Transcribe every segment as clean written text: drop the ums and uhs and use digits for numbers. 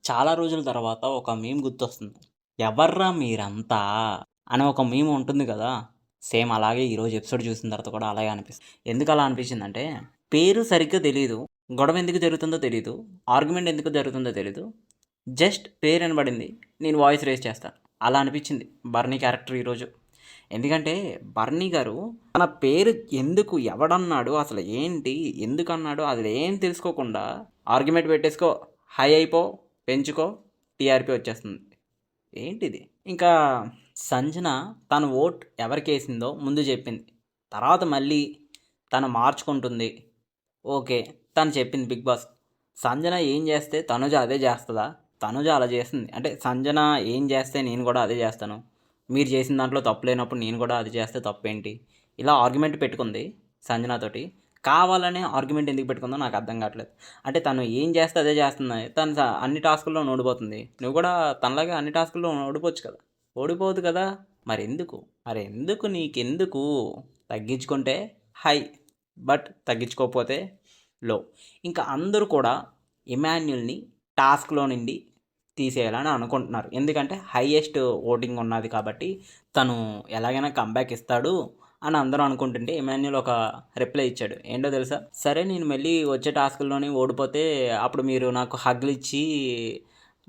చాలా రోజుల తర్వాత ఒక మీమ్ గుర్తొస్తుంది. ఎవర్రా మీరంతా అనే ఒక మీమ్ ఉంటుంది కదా! సేమ్ అలాగే ఈరోజు ఎపిసోడ్ చూసిన తర్వాత కూడా అలాగే అనిపిస్తుంది. ఎందుకలా అనిపించిందంటే, పేరు సరిగ్గా తెలీదు. గొడవ ఎందుకు జరుగుతుందో తెలీదు. ఆర్గ్యుమెంట్ ఎందుకు జరుగుతుందో తెలీదు. జస్ట్ పేరు వినబడింది. నేను వాయిస్ రైజ్ చేస్తా. అలా అనిపించింది బర్నీ క్యారెక్టర్ ఈరోజు. ఎందుకంటే బర్నీ గారు తన పేరు ఎందుకు ఎవడన్నాడు, అసలు ఏంటి, ఎందుకన్నాడు అసలు ఏం తెలుసుకోకుండా ఆర్గ్యుమెంట్ పెట్టేసుకో, హై అయిపో, పెంచుకో, టీఆర్పీ వచ్చేస్తుంది. ఏంటిది? ఇంకా సంజన తన ఓట్ ఎవరికేసిందో ముందు చెప్పింది. తర్వాత మళ్ళీ తను మార్చుకుంటుంది. ఓకే, తను చెప్పింది బిగ్ బాస్. సంజన ఏం చేస్తే తనుజ అదే చేస్తుందా? తనుజ అలా చేస్తుంది అంటే సంజన ఏం చేస్తే నేను కూడా అదే చేస్తాను, మీరు చేసిన దాంట్లో తప్పు లేనప్పుడు నేను కూడా అది చేస్తే తప్పేంటి, ఇలా ఆర్గ్యుమెంట్ పెట్టుకుంది సంజనతోటి. కావాలనే ఆర్గ్యుమెంట్ ఎందుకు పెట్టుకుందో నాకు అర్థం కావట్లేదు. అంటే తను ఏం చేస్తే అదే చేస్తుంది. తను అన్ని టాస్కుల్లో ఓడిపోతుంది. నువ్వు కూడా తనలాగా అన్ని టాస్కుల్లో ఓడిపోవచ్చు కదా. ఓడిపోదు కదా, మరి ఎందుకు నీకెందుకు? తగ్గించుకుంటే హై, బట్ తగ్గించుకోకపోతే లో. ఇంకా అందరూ కూడా ఇమాన్యుల్ని టాస్క్లో నుండి తీసేయాలని అనుకుంటున్నారు. ఎందుకంటే హైయెస్ట్ ఓటింగ్ ఉన్నది కాబట్టి తను ఎలాగైనా కంబ్యాక్ ఇస్తాడు అని అందరూ అనుకుంటుంటే ఇమాన్యుల్ ఒక రిప్లై ఇచ్చాడు. ఏంటో తెలుసా? సరే, నేను మళ్ళీ వచ్చే టాస్కుల్లోనే ఓడిపోతే అప్పుడు మీరు నాకు హగ్లు ఇచ్చి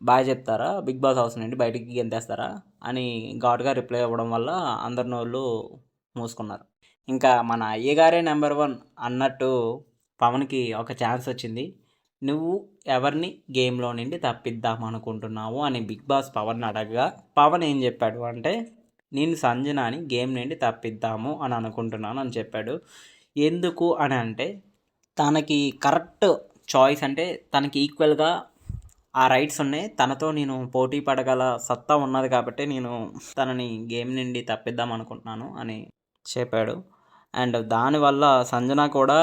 బాగా చెప్తారా, బిగ్ బాస్ హౌస్ నుండి బయటికి గెంతేస్తారా అని ఘాటుగా రిప్లై ఇవ్వడం వల్ల అందరి నోళ్ళు మూసుకున్నారు. ఇంకా మన అయ్యగారే నెంబర్ 1 అన్నట్టు పవన్కి ఒక ఛాన్స్ వచ్చింది. నువ్వు ఎవరిని గేమ్లో నుండి తప్పిద్దాం అనుకుంటున్నావు అని బిగ్ బాస్ పవన్ అడగగా పవన్ ఏం చెప్పాడు అంటే, నేను సంజనాని గేమ్ నుండి తప్పిద్దాము అని అనుకుంటున్నాను అని చెప్పాడు. ఎందుకు అని అంటే, తనకి కరెక్ట్ చాయిస్ అంటే తనకి ఈక్వల్గా ఆ రైట్స్ ఉన్నాయి, తనతో నేను పోటీ పడగల సత్తా ఉన్నది కాబట్టి నేను తనని గేమ్ నుండి తప్పిద్దాం అనుకుంటున్నాను అని చెప్పాడు. అండ్ దానివల్ల సంజన కూడా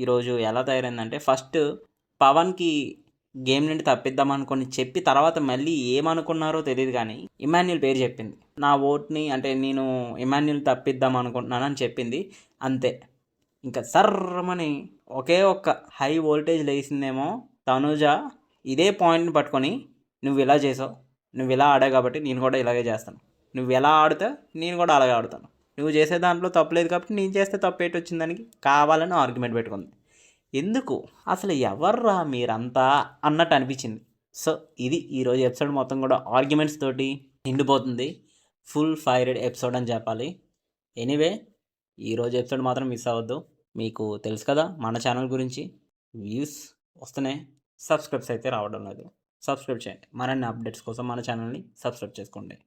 ఈరోజు ఎలా తయారైందంటే, ఫస్ట్ పవన్కి గేమ్ నుండి తప్పిద్దాం అనుకుని చెప్పి తర్వాత మళ్ళీ ఏమనుకున్నారో తెలియదు కానీ ఇమాన్యుల్ పేరు చెప్పింది. నా ఓట్ని అంటే నేను ఇమాన్యుల్ తప్పిద్దాం అనుకుంటున్నాను అని చెప్పింది. అంతే, ఇంకా సర్రమని ఒకే ఒక్క హై వోల్టేజ్ లేసిందేమో తనుజ. ఇదే పాయింట్ని పట్టుకొని నువ్వు ఇలా చేసావు, నువ్వు ఇలా ఆడావు కాబట్టి నేను కూడా ఇలాగే చేస్తాను, నువ్వు ఎలా ఆడితే నేను కూడా అలాగే ఆడుతాను, నువ్వు చేసే దాంట్లో తప్పులేదు కాబట్టి నేను చేస్తే తప్పు ఏంటి వచ్చిందానికి కావాలని ఆర్గ్యుమెంట్ పెట్టుకుంది. ఎందుకు? అసలు ఎవర్రా మీరంతా అన్నట్టు అనిపించింది. సో ఇది ఈరోజు ఎపిసోడ్ మొత్తం కూడా ఆర్గ్యుమెంట్స్ తోటి నిండిపోతుంది. ఫుల్ ఫైర్డ్ ఎపిసోడ్ అని చెప్పాలి. ఎనీవే, ఈరోజు ఎపిసోడ్ మాత్రం మిస్ అవ్వద్దు. మీకు తెలుసు కదా మన ఛానల్ గురించి, వ్యూస్ వస్తున్నాయి, సబ్స్క్రైబ్స్ అయితే రావడం లేదు. సబ్స్క్రైబ్ చేయండి. మరిన్ని అప్డేట్స్ కోసం మన ఛానల్ని సబ్స్క్రైబ్ చేసుకోండి.